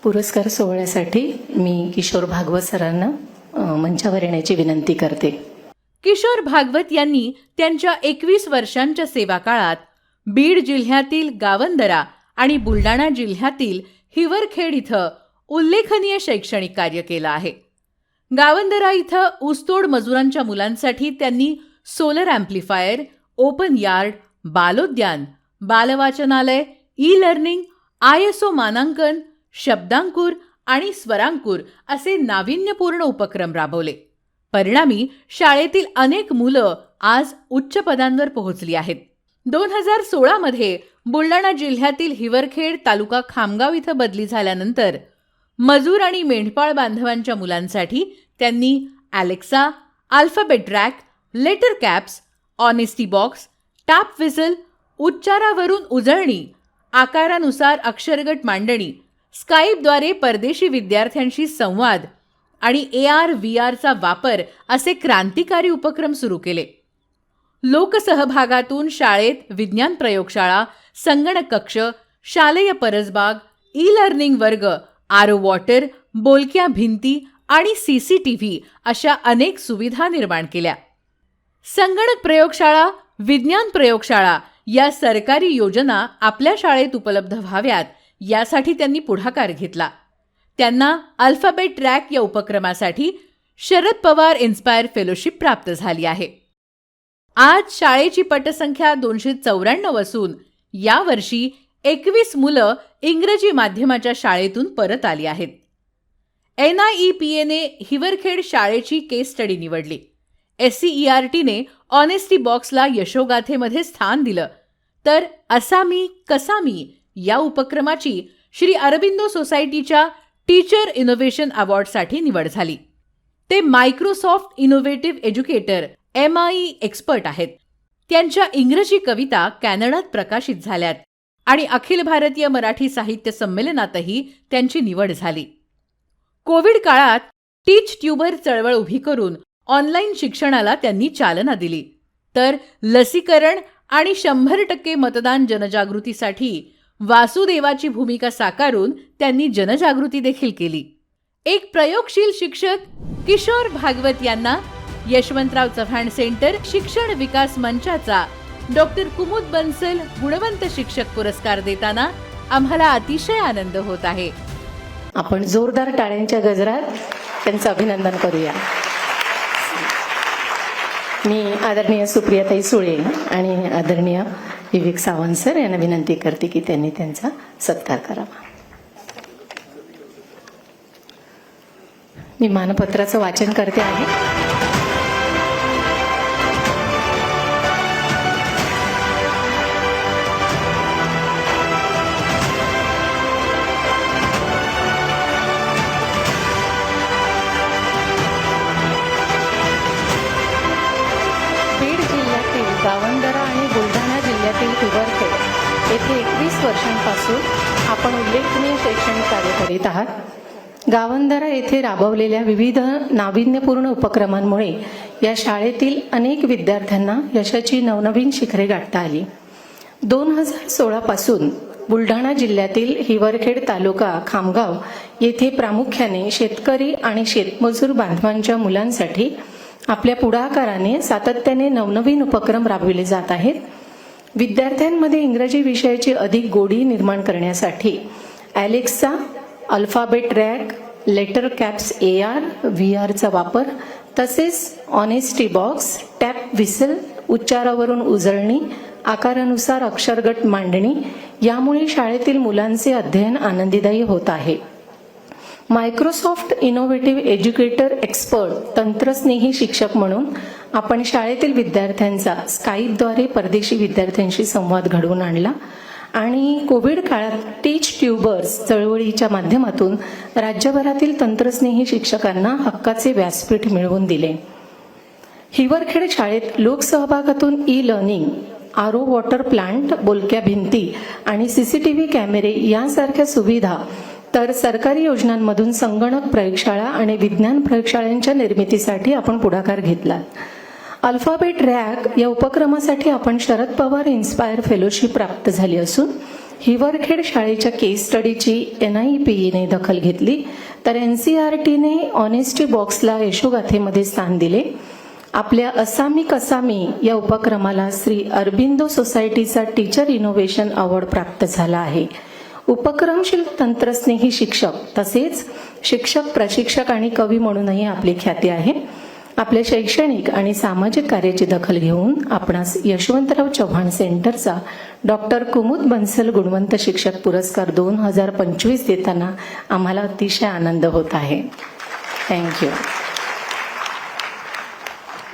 पुरस्कार सोहळ्यासाठी मी किशोर भागवत सरांना मंचावर येण्याची विनंती करते. किशोर भागवत यांनी त्यांच्या 21 वर्षांच्या सेवा काळात बीड जिल्ह्यातील गावंदरा आणि बुलढाणा जिल्ह्यातील हिवरखेड इथं उल्लेखनीय शैक्षणिक कार्य केलं आहे. गावंदरा इथं ऊसतोड मजुरांच्या मुलांसाठी त्यांनी सोलर अँप्लिफायर, ओपन यार्ड, बालोद्यान, बालवाचनालय, ई लर्निंग, ISO मानांकन, शब्दांकुर आणि स्वरांकुर असे नाविन्यपूर्ण उपक्रम राबवले. परिणामी शाळेतील अनेक मुलं आज उच्च पदांवर पोहोचली आहेत. 2016 मध्ये बुलढाणा जिल्ह्यातील हिवरखेड तालुका खामगाव इथं बदली झाल्यानंतर मजूर आणि मेंढपाळ बांधवांच्या मुलांसाठी त्यांनी Alexa, alphabet rack, letter caps, honesty box, tap whistle, उच्चारावरून उजळणी, आकारानुसार अक्षरगट मांडणी, स्काईपद्वारे परदेशी विद्यार्थ्यांशी संवाद आणि AR VRचा वापर असे क्रांतिकारी उपक्रम सुरू केले. लोकसहभागातून शाळेत विज्ञान प्रयोगशाळा, संगणक कक्ष, शालेय परसबाग, ई लर्निंग वर्ग, RO वॉटर, बोलक्या भिंती आणि CCTV अशा अनेक सुविधा निर्माण केल्या. संगणक प्रयोगशाळा, विज्ञान प्रयोगशाळा या सरकारी योजना आपल्या शाळेत उपलब्ध व्हाव्यात यासाठी त्यांनी पुढाकार घेतला. त्यांना अल्फाबेट रॅक या उपक्रमासाठी शरद पवार इन्स्पायर फेलोशिप प्राप्त झाली आहे. आज शाळेची पटसंख्या 294 असून यावर्षी 21 मुलं इंग्रजी माध्यमाच्या शाळेतून परत आली आहेत. NIEPAने हिवरखेड शाळेची केस स्टडी निवडली. SCERTने ऑनेस्टी बॉक्सला यशोगाथेमध्ये स्थान दिलं, तर असामी कसामी या उपक्रमाची श्री अरबिंदो सोसायटीच्या टीचर इनोव्हेशन अवॉर्डसाठी निवड झाली. ते Microsoft innovative educator MIE expert आहेत. त्यांच्या इंग्रजी कविता कॅनडात प्रकाशित झाल्यात आणि अखिल भारतीय मराठी साहित्य संमेलनातही त्यांची निवड झाली. कोविड काळात टीच ट्यूबर चळवळ उभी करून ऑनलाईन शिक्षणाला त्यांनी चालना दिली, तर लसीकरण आणि 100% मतदान जनजागृतीसाठी वासुदेवाची भूमिका साकारून त्यांनी जनजागृती देखील केली. एक प्रयोगशील शिक्षक किशोर भागवत यांना यशवंतराव चव्हाण सेंटर शिक्षण विकास मंचाचा डॉक्टर कुमुद बन्सल गुणवंत शिक्षक पुरस्कार देताना आम्हाला अतिशय आनंद होत आहे. आपण जोरदार टाळ्यांच्या गजरात त्यांचं अभिनंदन करूया. मी आदरणीय सुप्रियाताई सुळे आणि आदरणीय विवेक सावंत सर यांना विनंती करते की त्यांनी त्यांचा सत्कार करावा. मी मानपत्राचं वाचन करते आहे. गावंदरा आणि बुलढाणा जिल्ह्यातील हिवरखेड येथे 21 वर्षांपासून आपण उल्लेखनीय शैक्षणिक कार्य करीत आहात. गावंदरा येथे राबवलेल्या विविध नाविन्यपूर्ण उपक्रमांमुळे या शाळेतील अनेक विद्यार्थ्यांना यशाची नवनवीन शिखरे गाठता आली. 2016 पासून बुलढाणा जिल्ह्यातील हिवरखेड तालुका खामगाव येथे प्रामुख्याने शेतकरी आणि शेतमजूर बांधवांच्या मुलांसाठी आपल्या पुढाकाराने सातत्याने नवनवीन उपक्रम राबविले जात आहेत. विद्यार्थ्यांमध्ये इंग्रजी विषयाची अधिक गोडी निर्माण करण्यासाठी Alexa, alphabet rack, letter caps AR VRचा वापर, तसेच ऑनेस्टी बॉक्स, टॅप व्हिसल, उच्चारावरून उजळणी, आकारानुसार अक्षरगट मांडणी यामुळे शाळेतील मुलांचे अध्ययन आनंदीदायी होत आहे. मायक्रोसॉफ्ट इनोव्हेटिव्ह एज्युकेटर एक्सपर्ट तंत्रस्नेही शिक्षक म्हणून आपण शाळेतील विद्यार्थ्यांचा स्काईपद्वारे परदेशी विद्यार्थ्यांशी संवाद घडवून आणला आणि कोविड काळात टीच ट्यूबर्स चळवळीच्या माध्यमातून राज्यभरातील तंत्रस्नेही शिक्षकांना हक्काचे व्यासपीठ मिळवून दिले. हिवरखेड शाळेत लोकसहभागातून e learning, RO water plant, बोलक्या भिंती आणि CCTV कॅमेरे यांसारख्या सुविधा, तर सरकारी योजनांमधून संगणक प्रयोगशाळा आणि विज्ञान प्रयोगशाळांच्या निर्मितीसाठी आपण पुढाकार घेतला. अल्फाबेट रॅक या उपक्रमासाठी आपण शरद पवार इन्स्पायर फेलोशिप प्राप्त झाली असून हिवरखेड शाळेच्या केस स्टडीची NIPEने दखल घेतली, तर NCERTने ऑनेस्टी बॉक्सला यशोगाथेमध्ये स्थान दिले. आपल्या असामी कसामी या उपक्रमाला श्री अरबिंदो सोसायटीचा टीचर इनोव्हेशन अवॉर्ड प्राप्त झाला आहे. उपक्रमशील तंत्रस्नेही शिक्षक तसेच शिक्षक, प्रशिक्षक आणि कवी म्हणूनही आपली ख्याती आहे. आपल्या शैक्षणिक आणि सामाजिक कार्याची दखल घेऊन आपणास यशवंतराव चव्हाण सेंटरचा डॉक्टर कुमुद बन्सल गुणवंत शिक्षक पुरस्कार 2025 देताना आम्हाला अतिशय आनंद होत आहे. थँक्यू.